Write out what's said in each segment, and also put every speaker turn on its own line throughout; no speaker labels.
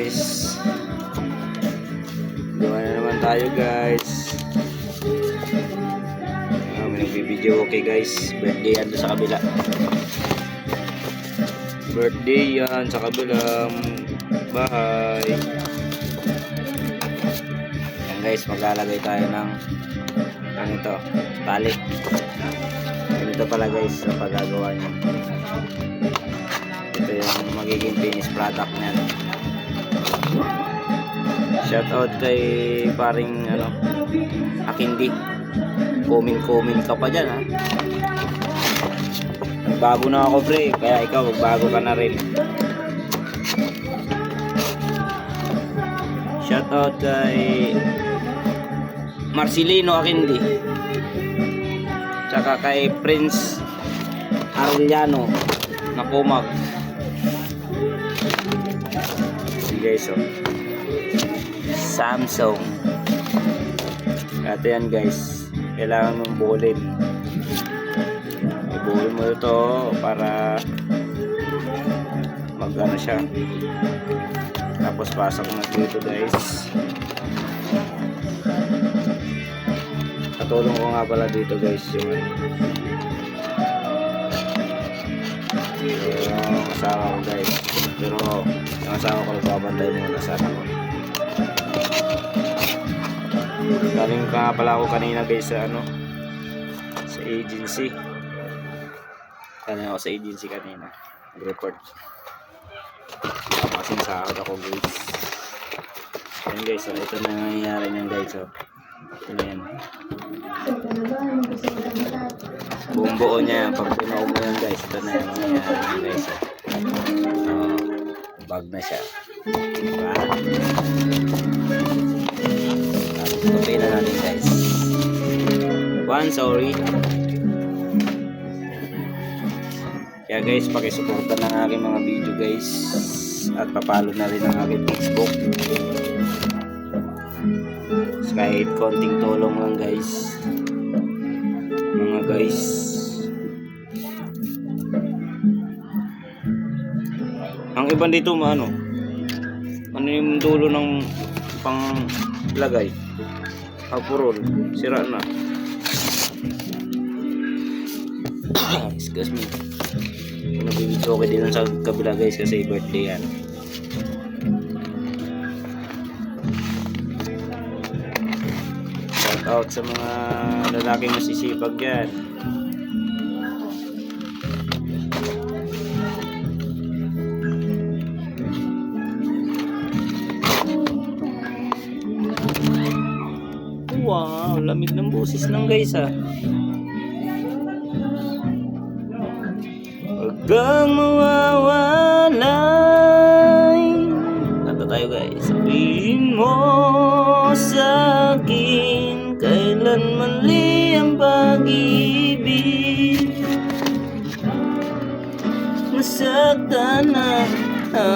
guys. Gawa na naman tayo guys. May nagbibideo. Okay guys, birthday yan sa kabila. Birthday yan sa kabilang bahay. Yan guys, maglalagay tayo ng ganito, tali. Ganito pala guys sa paggagawa niya. Ito yung magiging finished product niyan. Shoutout kay paring Akindi. Comment ka pa dyan ha. Nagbago na ako pre, kaya ikaw magbago ka na rin. Shoutout kay Marcelino Akindi, tsaka kay Prince Arellano na Kumag. Guys, Samsung. Ito yan guys, kailangan mong buulin. Ibuulin mo ito para magana siya. Tapos pasok na dito guys. Katulong ko nga pala dito guys yung asawa ko guys. Pero yung asawa ko nagbabantay muna sa akin. Galing ka pala ako kanina guys sa sa agency. Galing ako sa agency kanina. Nag-report. Kasing sahod ako guys. Yan guys, ito na nangyayari niyan guys. Ito na yan. Buong buo niya. Pag pinuo mo yan guys, ito na yung nangyayari guys. Bag na siya. Diba? Tutuin na natin guys. Sorry. Kaya guys, pakisuporta ng aking mga video guys. At papalo na rin ang aking Facebook. Kahit konting tulong lang guys. Mga guys. Ang iba dito ano yung dulo ng panglagay. Hapurol, sira na. Excuse me. Nabibidyo okay din sa kabila guys kasi birthday yan. Shout out sa mga lalaking masisipag yan. Wow, lamig ng boses ng guys ha. Huwag kang mawawalay. Kanta tayo guys. Sabihin mo sa akin kailan mali ang pag-ibig. Nasaktan na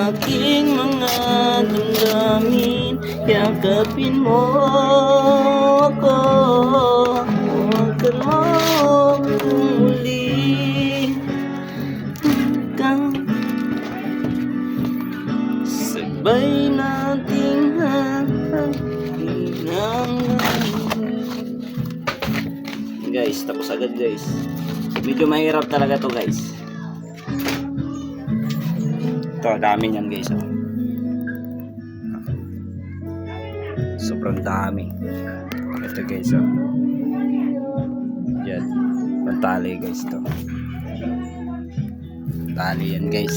aking mga damdamin. Yakapin mo ako, huwag ka mo muli. Sabay nating guys, tapos agad guys. Medyo mahirap talaga to guys. Ito, dami yan guys. Sobrang dami. Ito guys. Yan. Pantali guys to. Tali yan guys.